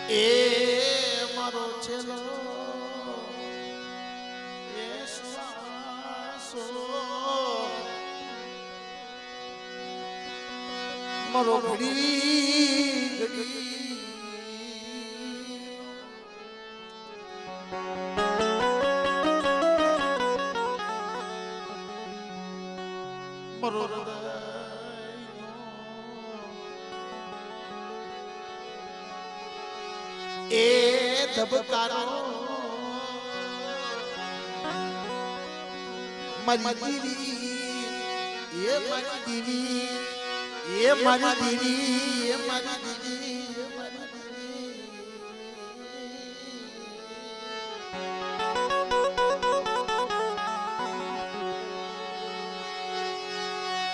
એ મારો છેલો એ શ્વાસો મારો ઘડી ઘડી મારો એ ધબકારો મારી દીવી એ મારી દીવી એ મારી દીવી એ મારી દીવી એ મારી દીવી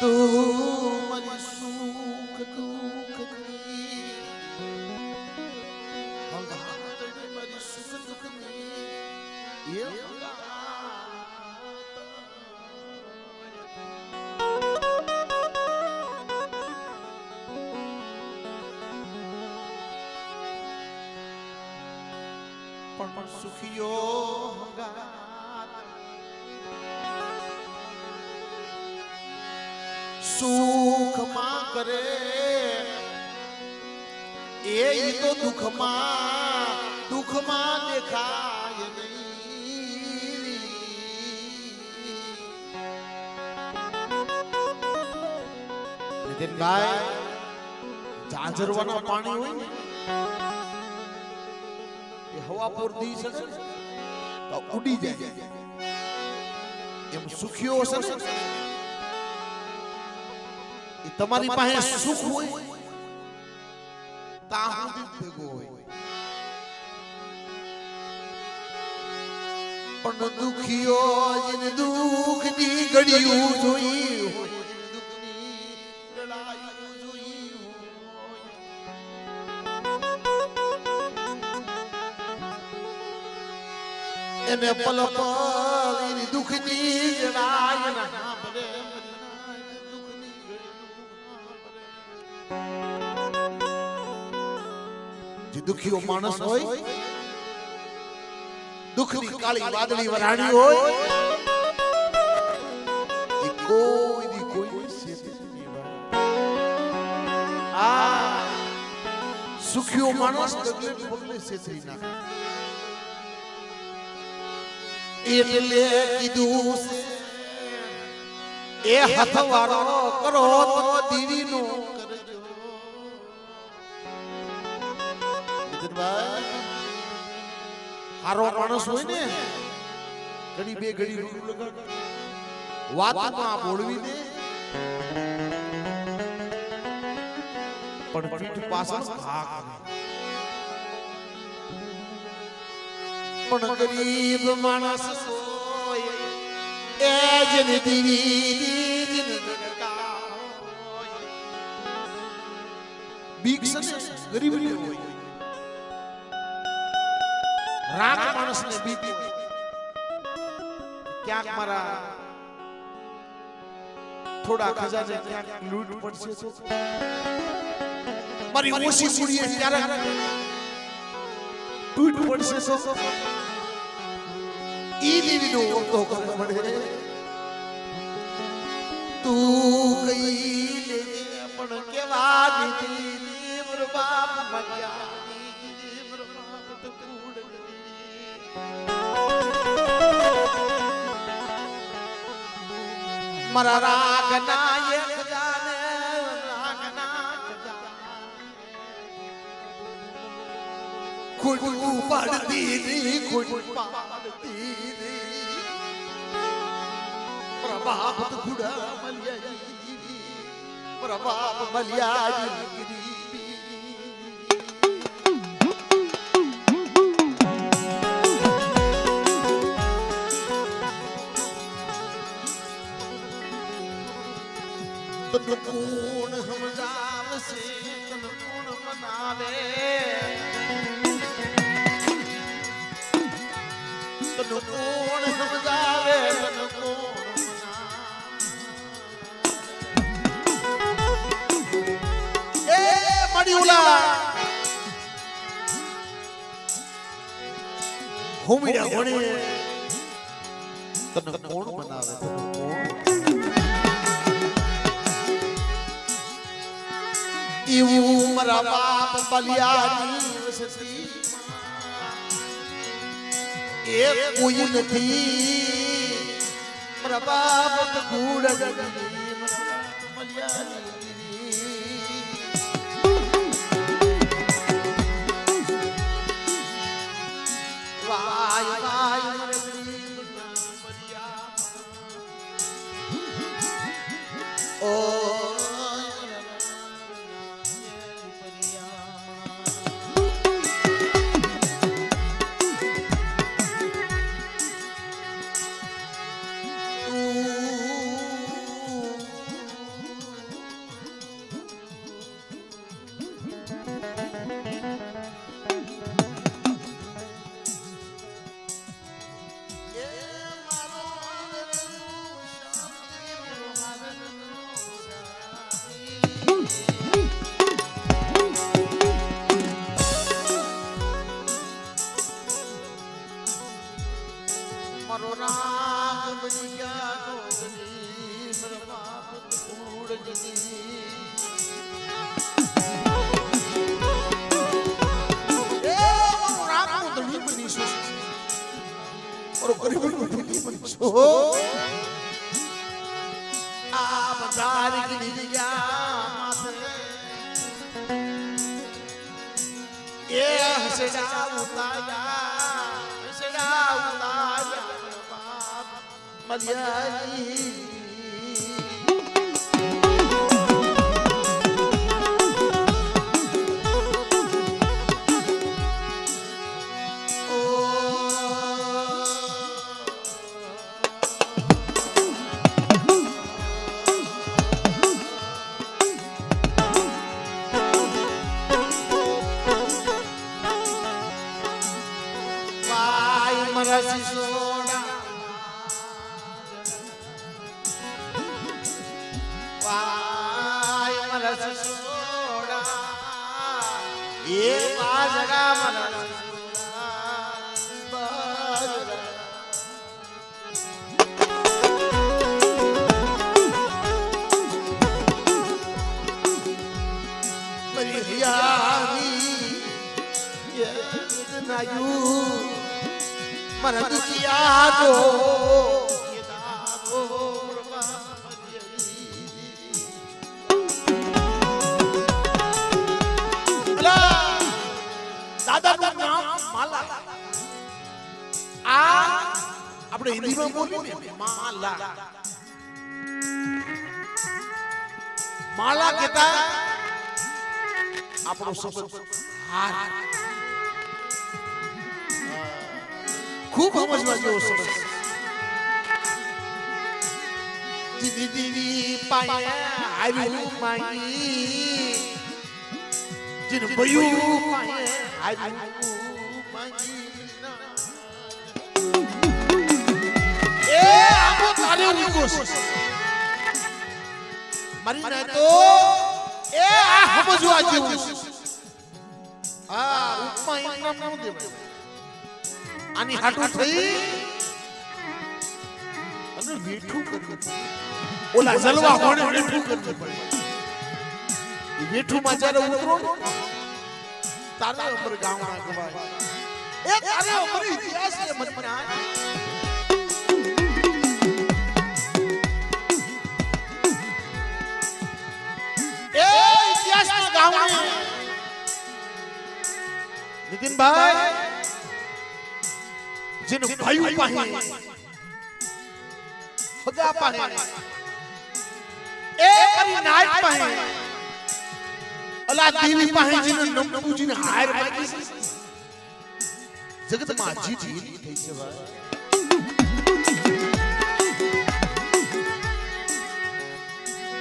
તું મારી સુખ દુઃખ પણ સુખિયો સુખમાં કરે એ તો દુઃખમાં દેખાય નહીં. નીતિનભાઈ ઝાંઝરવાના પાણી હોય ને એ હવા પૂરતી છે તો ઉડી જાય એમ સુખિયો હશે ને એ તમારી પાસે સુખ હોય તા ભેગો હોય પણ દુખિયો જેને દુઃખની ઘડીયું જોઈ હોય એને પલ પલ એની દુઃખની જણાય ના ભલે જે દુખીઓ માણસ હોય દુઃખની કાળી વાદળી વરાણી હોય એ કોઈ આ સુખીઓ માણસ ડગલે પગલે છેતરી નાખે. એટલે કીધું એ હથવારો કરો તો દીવીનો કરજો. હારો માણસ હોય ને ઘડી બે ઘડી વાતમાં બોલવી દે પણ પીઠ પાછળ ઘા કરે. પણ ગરીબ માણસ હોય એ જેને દીવી બીક છે ગરીબની હોય. રાગ માણસને બીક ક્યાંક મારા થોડા ખજાને ક્યાંક લૂંટ પડશે તો મારી ઓછી કુડીએ ક્યારેક તૂટ પડશે તો ઈ દીવીનો ઓળખો કરે મળે. તું ગઈ લેજે પણ કેવા દીધી મારો બાપ મર્યા મારો બાપ તો કૂડ મારા રાગના એક જાને રાગના ખુદ પાડતી ની ખુદ પાડતી ની પ્રભાવ તો ખુડા મલિયા પ્રભાવ મલિયા તન કોણ સમજાવશે તન કોણ મનાવે તન કોણ સમજાવે તન કોણ મનાવે. એ મડીઉલા ભૂમિડા ઘોડે તને કોણ બનાવે તને કોણ એવું મારા બાપ બલિયાની વસતી એ કોઈ નથી મારા બાપ ગુડ ગગની મારા બાપ બલિયાની વાય વાય મારે બલિયા ઓ મારો રાગ બની ગયા ગોગની મારા બાપ ગુડ ગગની એ મારો રાગ ધણી બનીશો મારો ગરીબનો ધણી બનીશો આ બજાર ગની ગયા માથે એ હસડા ઉતાયા હસડા ઉતાયા મલિયાની વાય મરસી સોડા વાય મરસી સોડા એ બાજરા મરસી સોડા બાજરા મરી હિયાની યે નાયુ મરા દુખિયા જો દાદાનું નામ માલા આ આપણે હિન્દીમાં બોલીએ ને માલા માલા કહેતા આપણો શબ્દ હાર ખૂબ સમજવા જેવો શબ્દ દીદી દીદી પાયા આવ્યું માંગી જીન ભયું પાયા આવ્યું માંગી એ આબો તારે ઉગો મારી ના તો એ આ સમજવા જેવું આ ઉપમા ઇનામ ન દેવાય આની હાટું થઈ અને વેઠું કરવું ઓલા જલવા હોણે વેઠું કરવું પડે એ વેઠું માં જ્યારે ઉતરો તારે અમર ગામના ગવાય એ તારે અમર ઇતિહાસ ને મતના એ ઇતિહાસ ના ગામના નીતિનભાઈ जिन भाइयों पाहे खुदा पाहे ए करी नाइट पाहे अला देवी पाहे जिन नमपू जिन हायर मागी जगत માં જીત થઈ છે ભાઈ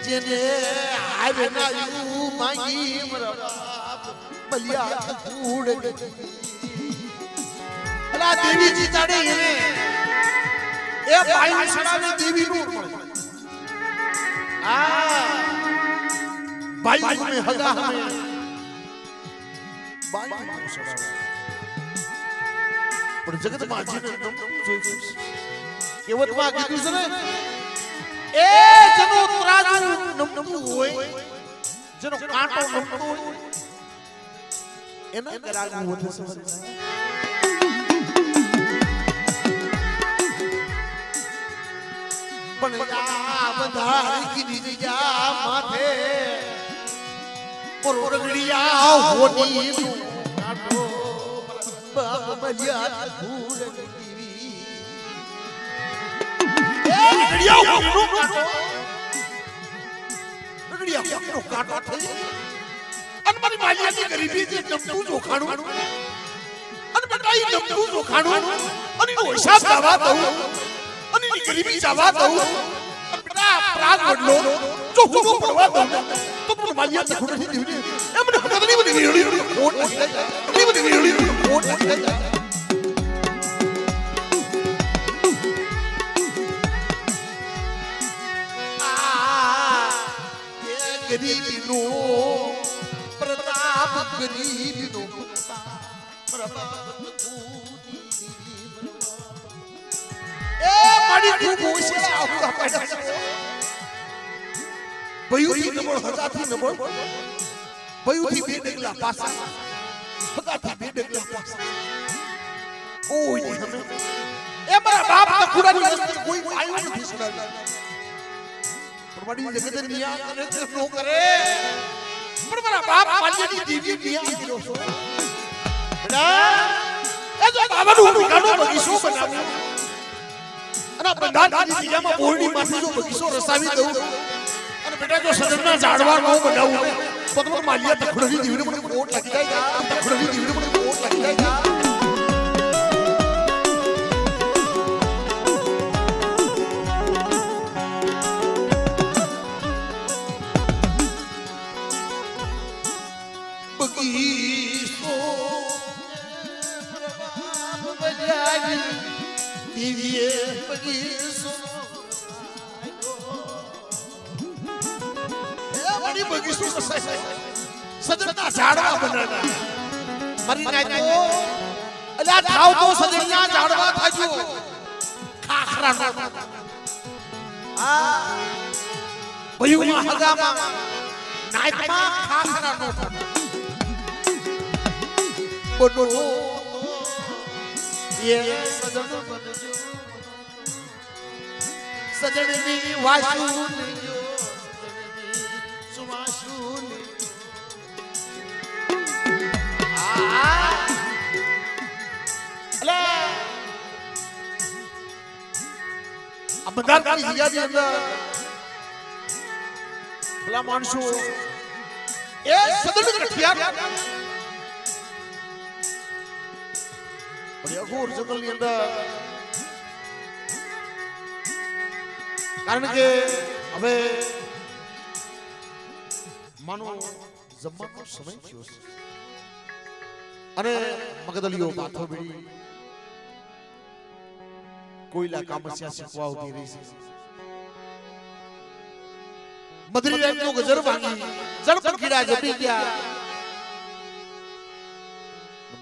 જેને હારે ના યુ માંગી મરા બાપ બલિયા કૂડ અલા દેવીજી ચાડે એને એ ભાઈ સડાને દેવી નું આ ભાઈ મે હગા હમે ભાઈ નું સડા પણ જગતમાં જેને નમતું જોઈતું છે કહેવતમાં કીધું છે ને એ જેનો ત્રાજુ નમતું હોય જેનો કાંટો નમતો હોય એના કરાગું વધે છે પણ આ બધા કીધી જા માથે પરગડિયા હોની નું કાટો બાપ મલિયા ભૂલ દીવી એ રગડિયા હોનો કાટો રગડિયા હોનો કાટો થઈ અને મારી માલિયાની ગરીબી જે નમતું જોખાણું અને બટાઈ નમતું જોખાણું અને નો હિસાબ દાવા દઉં અને ની ગરીબી જવા દઉં અને બેટા પ્રાગ બદલો જો હું પડવા દઉં તો પણ માલિયા તખું નથી દીવી એમને હકત નહીં બની વીડી કોટ નહીં બની વીડી કોટ નહીં ગરીબીનો પ્રતાપ ગરીબીનો પ્રતાપ એ મારી ખૂબ હોશિયાર આવતા પડ્યા છે ભયુથી નબળ હજાથી નબળ ભયુથી બે ડગલા પાછા હજાથી બે ડગલા પાછા કોઈ નહીં હમે એ મારા બાપ તખુડાની વસ્તુ કોઈ આયું નથી સુનાવી પરમાડી જગત નિયા કરે છે નો કરે પણ મારા બાપ માલિયાની દેવી નિયા કર્યો છો બેટા એ જો બાબાનું ગાડો બગીચો બનાવ્યો અને બંધાની જગ્યામાં બોરડી માંથી જો બગીચો રસાવી દઉં અને બેટા જો સદનના ઝાડવા નો બનાવું તો તમાર માલિયા તખુડાની દેવીને મને કોટ લાગી જાય તખુડાની દેવીને મને કોટ લાગી જાય બગીચો પ્રભાવ બજાવી દીવીએ બગીચો મારી બગીચો કસાય સજનના ઝાડવા બનાવ્યા મારી નાયકો અલ્યા થાવ તો સજનના ઝાડવા થાજો ખાખરા નો આ ભયુમાં હગામાં નાયકમાં ખાખરા નો બોલો ये सजन बनजो सजननी वाशु लियो सुवाशु अले अब बंदार की जियादी अंदर भला मानसो ए सजन कठिया અઘોર જંગલ ની અંદર કારણ કે હવે માનો જમવાનો સમય થયો છે અને મગદલીઓ માથો બીડી કોઈલા કામસ્યા શીખવા ઉભી રહી છે મધરી રાત નો ગજર ભાંગી જળ પંખીડા જપી ગયા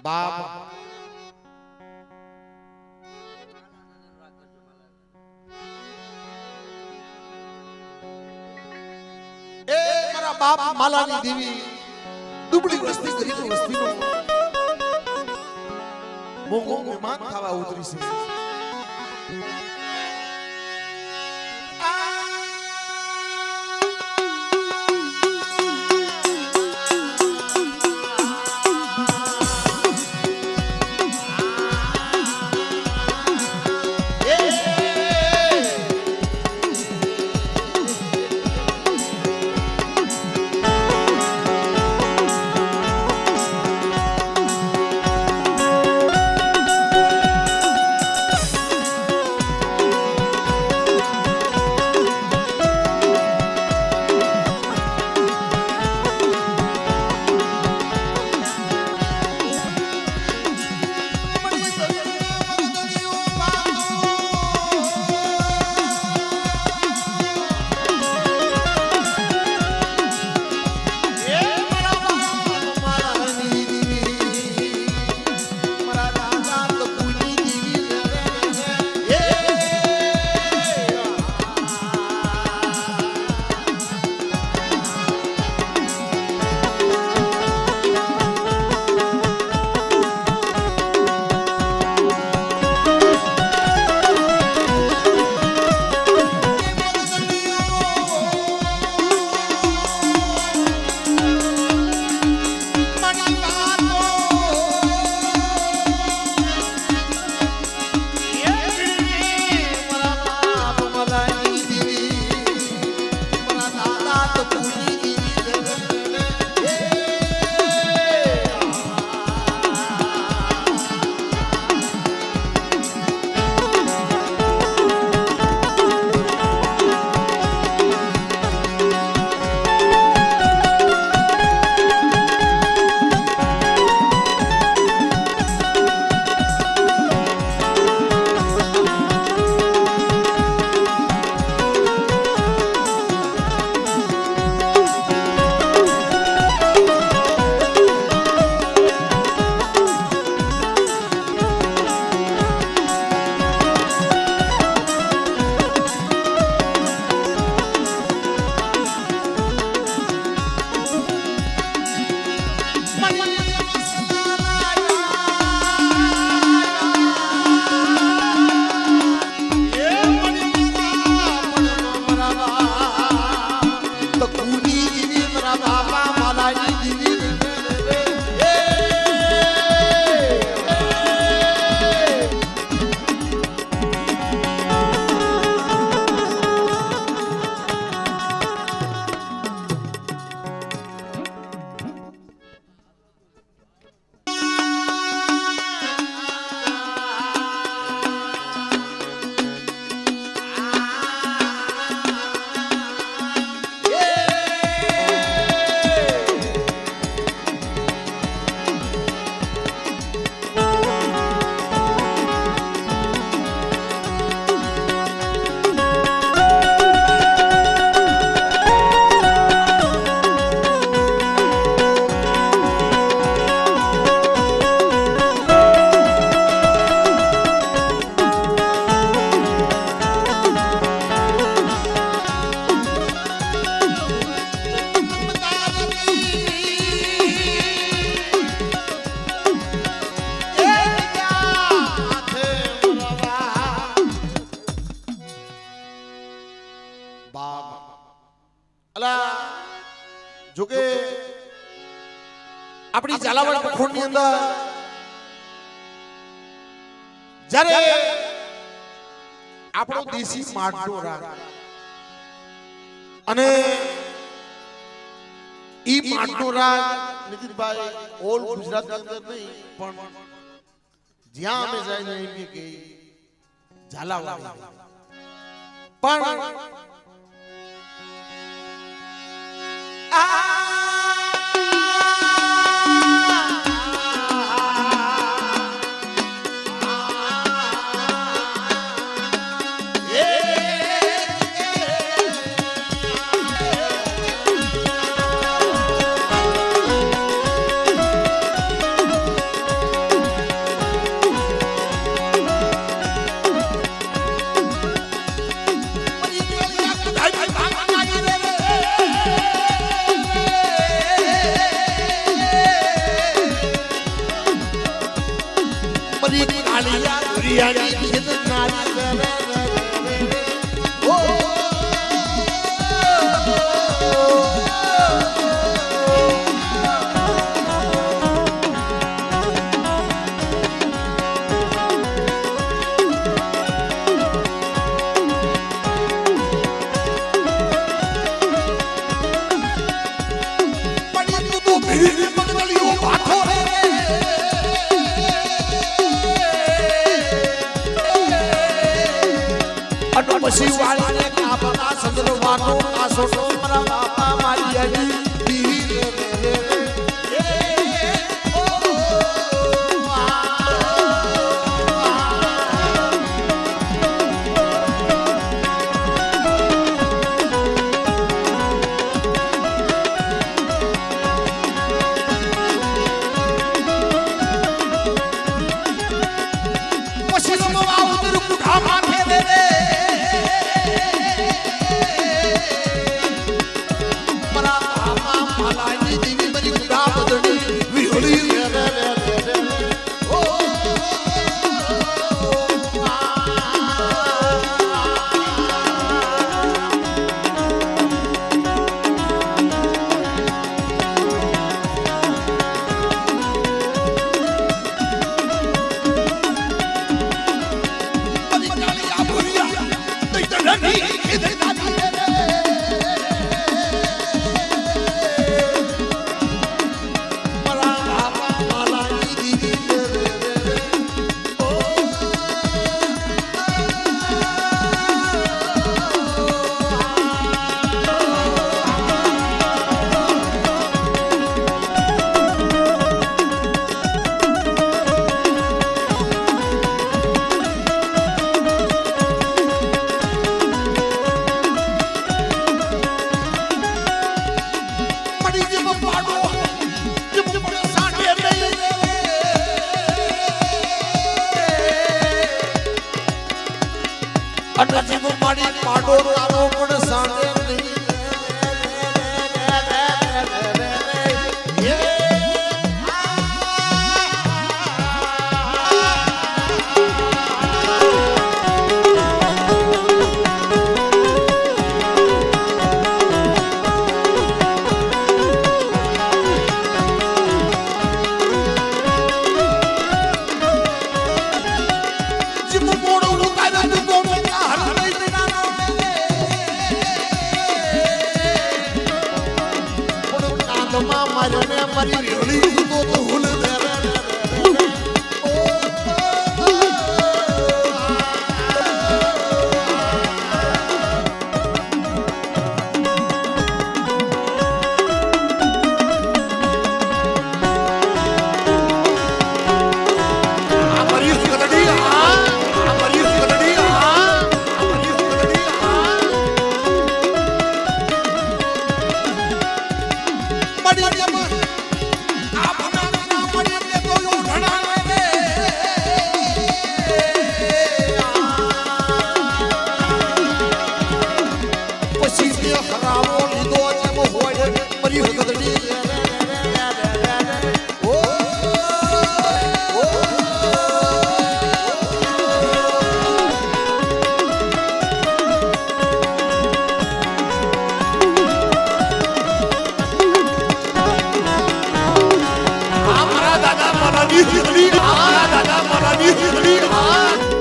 બાપ बाप मालानी देवी दुबड़ी वस्ती गरीब वस्ती नो मोंगो मेहमान थावा उतरी से આપણી ઝાલાવાડ પખોડની અંદર જ્યારે આપણો દેશી માટનો રાગ અને ઈ માટનો રાગ નીતિનભાઈ ઓલ ગુજરાતની અંદર નહીં પણ જ્યાં અમે જઈને એમ કે ઝાલાવાડ પણ પછી વાળીને કાપના સંદર્ભવાનો આસોટો મારા બાપા મારી હજી મારાની હીરી દાદા મારાની હીરી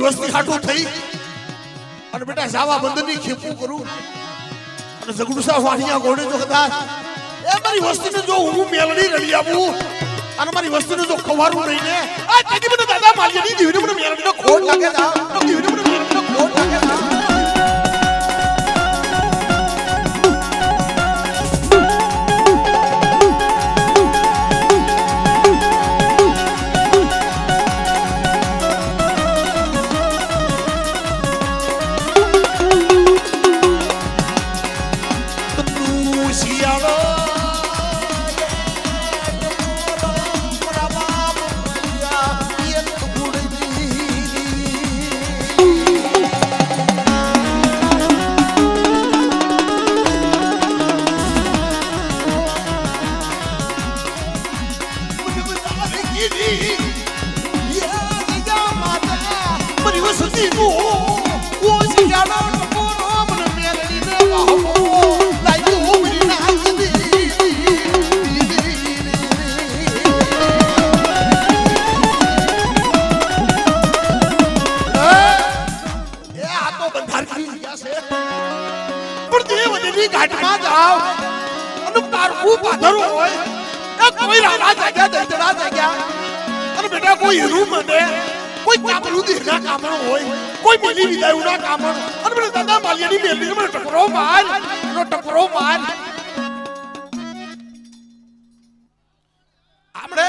વસ્તી હાટું થઈ અને બેટા જાવા બંધની ખેપું કરું અને જગડુસા વાણિયા ઘોડે જો કદાચ એ મારી વસ્તીને જો હું મેલડી રડી આવું અને મારી વસ્તીને જો ખવારું નહીં ને આ તેની મને દાદા માલિયાની દીવીને મને મેલડીનો ખોટ લાગે છે દીવીને મને મેલડીનો ખોટ લાગે છે કોઈ મેલી વિદાય ના કામણ અને મને દાદા માલિયાની મેલી મને ટકરો માર આપણે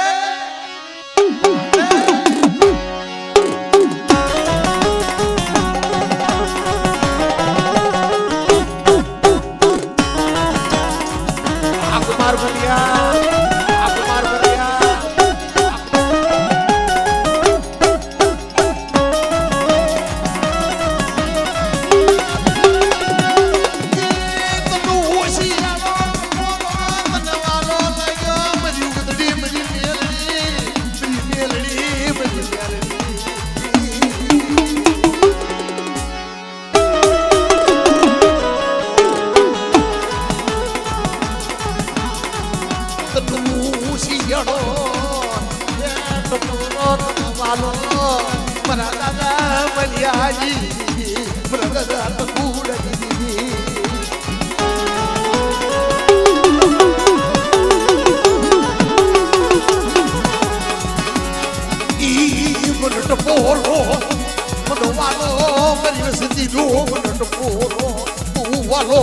પૂરો તું વાલો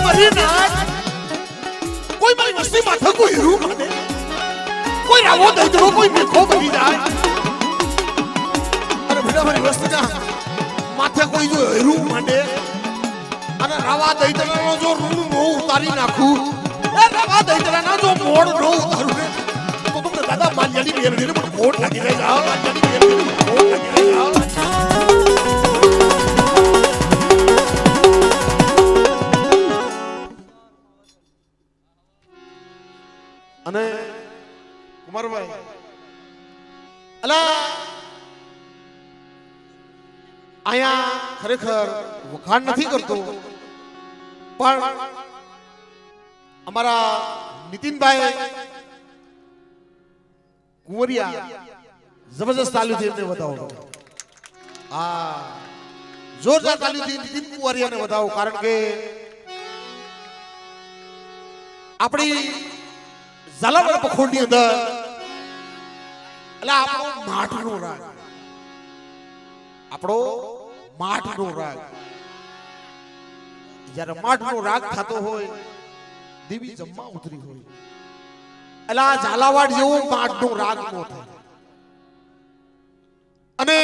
મરી નાય કોઈ મારી વસ્તી માથે કોઈ હીરું માને કોઈ રાવો દઈદરો કોઈ મેખો બની જાય અરે ભીડા મારી વસ્તીના માથે કોઈ જો હીરું માંડે અને રાવા દઈદરાનો જો રૂનું નો ઉતારી નાખું એ રાવા દઈદરાના જો મોડ નો ઉતારું ને તો તમને દાદા માલિયાની બેરડીને પણ ખોટ લાગી જાય જાઓ માલિયાની બેરડીને ખોટ લાગી જાય જાઓ અને કુમારભાઈ અલા આયા ખરેખર વખાણ નથી કરતો પણ અમારા નીતિનભાઈ કુંવરિયા જબરજસ્ત તાલીમથી એમને બતાવો હા જોરદાર તાલીમથી નીતિન કુંવરિયાને બતાવો કારણ કે આપણી ઝાલાવાડ પખોડની અંદર એટલે આપણો માઠનો રાગ જ્યારે માઠનો રાગ થતો હોય દેવી જમવા ઉતરી હોય એટલે આ ઝાલાવાડ જેવો માઠનો રાગ નો થાય અને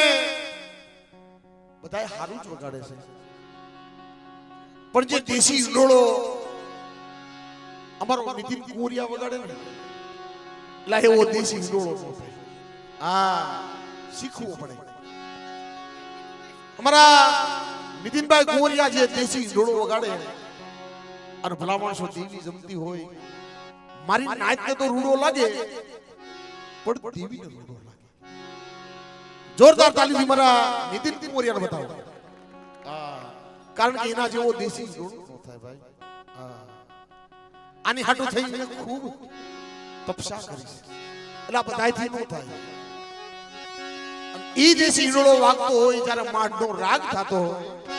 બધાય હારું જ વગાડે છે પણ જે દેશી ઈંડોળો અમારો નીતિન કુંવરિયા વગાડે ને એટલે એવો દેશી ઈંડોળો નો થાય હા શીખવું પડે અમારા નીતિનભાઈ કુંવરિયા જે દેશી ઈંડોળો વગાડે અને ભલા માણસો દેવી જમતી હોય મારી નાચને તો રૂડો લાગે પણ દેવીને રૂડો લાગે જોરદાર તાલીમથી મારા નીતિન કુંવરિયાને બતાવો કારણ કે એના જેવો દેશી ઈંડોળો નો થાય ભાઈ હા આની હાટુ થઈને ખૂબ તપસ્યા કરી એટલે બધાયથી નો થાય ઈ દેશી ઈંડોળો વાગતો હોય જ્યારે માઠનો રાગ થતો હોય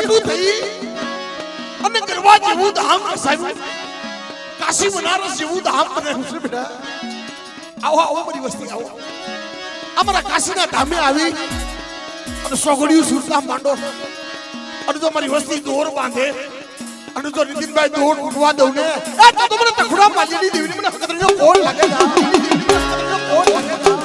હટું થઈ અને કરવા જેવું ધામ રસાયું કાશી બનારસ જેવું ધામ બનાવ્યું છે બેટા આવો આવો મારી વસ્તી આવો અમારા કાશીના ધામે આવી અને સોગડિયું સુરતા માંડો અને તો મારી વસ્તી દોર બાંધે અને તો નીતિનભાઈ દોર ઉડવા દઉં ને તો મને તખુડા માજીની દેવીને મને ખતરનો કોલ લાગે ના કોલ લાગે ના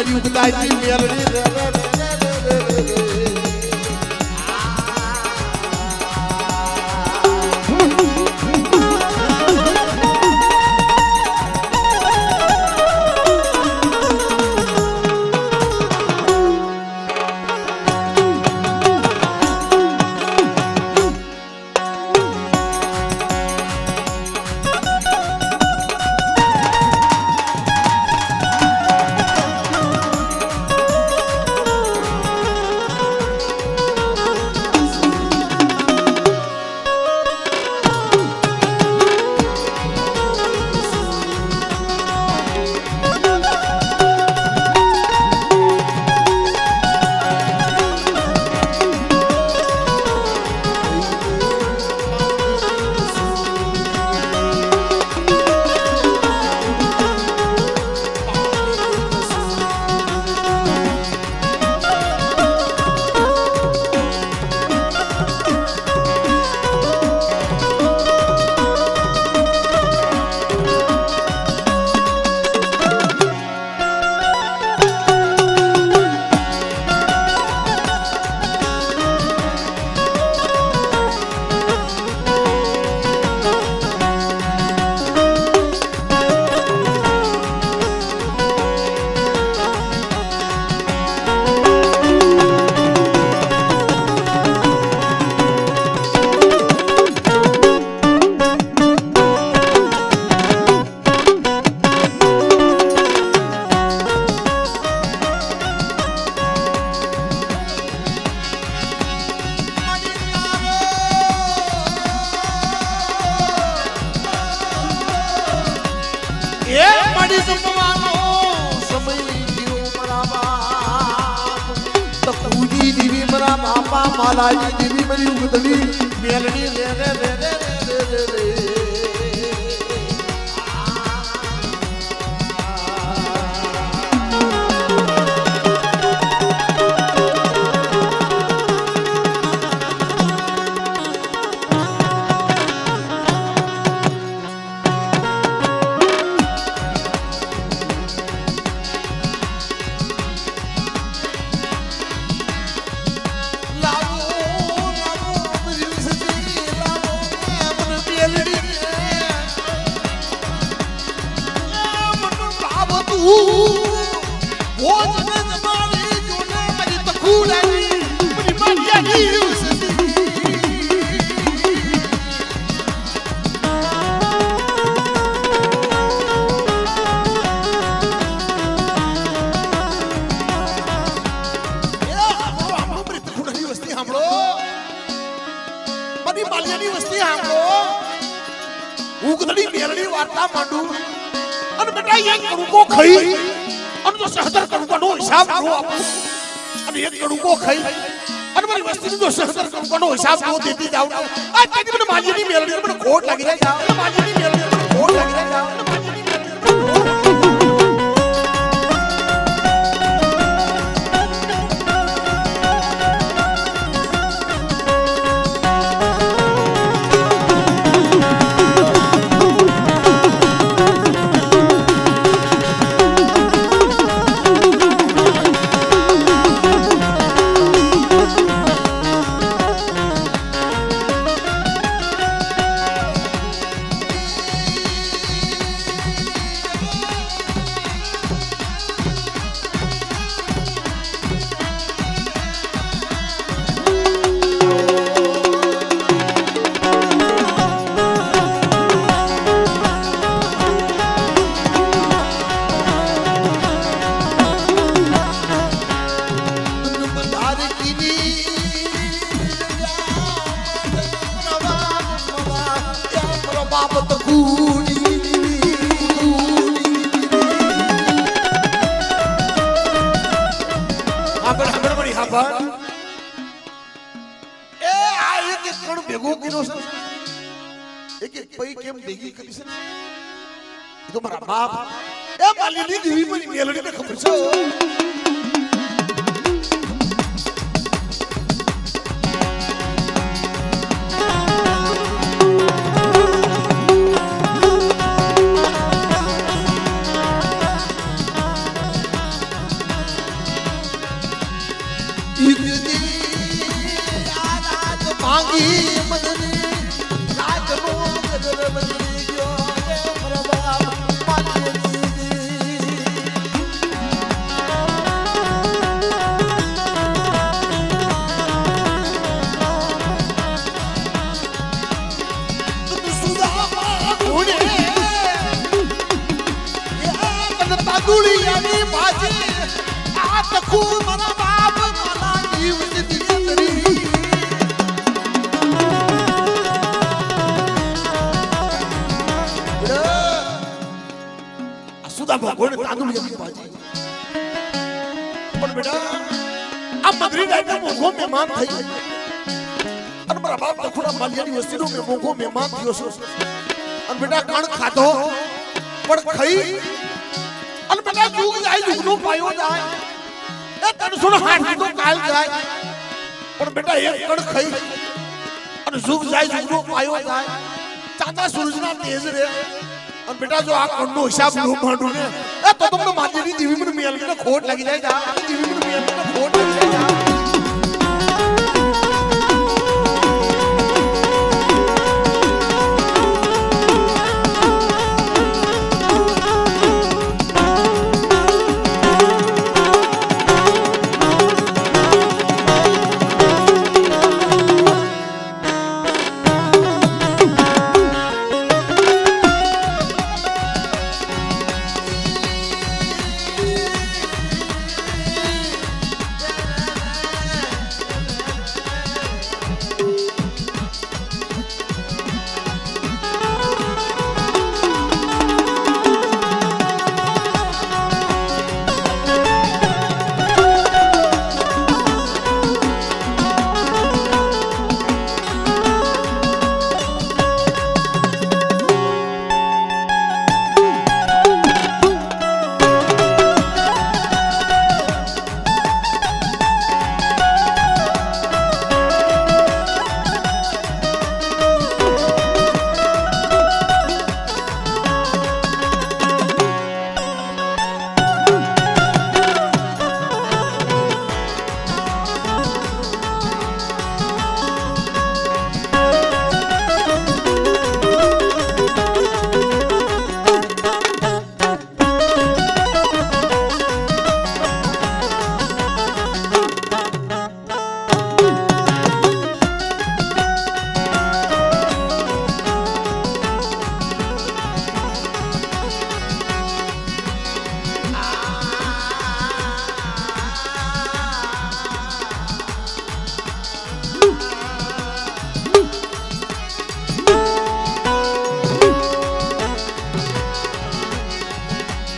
મરી ઉગતાઈ મેલડી રે રે બાપા માલાજી દેવી મરી ઉગતડી મેલડી રે રે રે રે રે રે ઉગતડી મેલડી વાર્તા માંડું અને બેટા એક કડુકો ખાઈ અને તો સહદર કડુકાનો હિસાબ નો આપું અને એક કડુકો ખાઈ અને મારી વસ્તીનો જો સહદર કડુકાનો હિસાબ નો દેતી જાવ આ તેથી મને માજીની મેલડી મને ખોટ લાગી જાય માજીની મેલડી મને ખોટ લાગી જાય બાપ એ માલીની દેવી મને મેલડીને ખબર છે મદની રાજનો ગજર બની ગયો રે મારા બાપ માનવી સુદામા ઘોડે તાદુળિયાની ભાજી આ તખુ મારા બાપ મારા જીવની દિયતરી સુદામા ઘોડે તાદુળિયાની ભાજી પણ બેટા આ મદરી ડાયના મોઘો મહેમાન થઈ અને મારા બાપ તખુડા માલિયાની વસ્તીનો મે મોઘો મહેમાન થયો છું અને બેટા કણ ખાધો પણ ખાઈ અને બેટા જુગ જાય જુગનો પાયો જાય એ 360 તો કાલ જાય પણ બેટા એક કણ ખાઈ અને જુગ જાય જુગનો પાયો જાય ચાચા સૂરજના તેજ રે અને બેટા જો આ કણનો હિસાબ નો માંડું ને એ તો તમને માજીની દેવી મને મેલને ખોટ લાગી જાય જા દેવી મને મેલને ખોટ લાગી જાય જા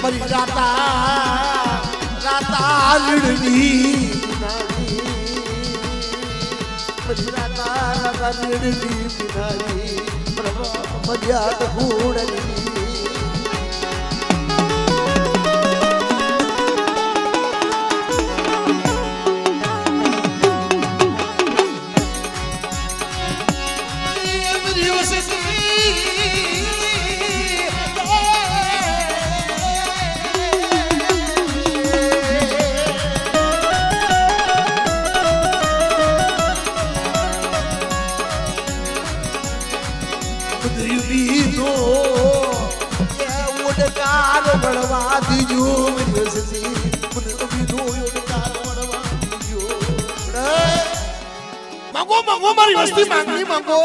મારી રાતા લડવી મારી રાતા લડવી બિનારી મર્યાદ ઘોડની મળવા દીજો માંગો મારી વસ્તી માંગણી માંગો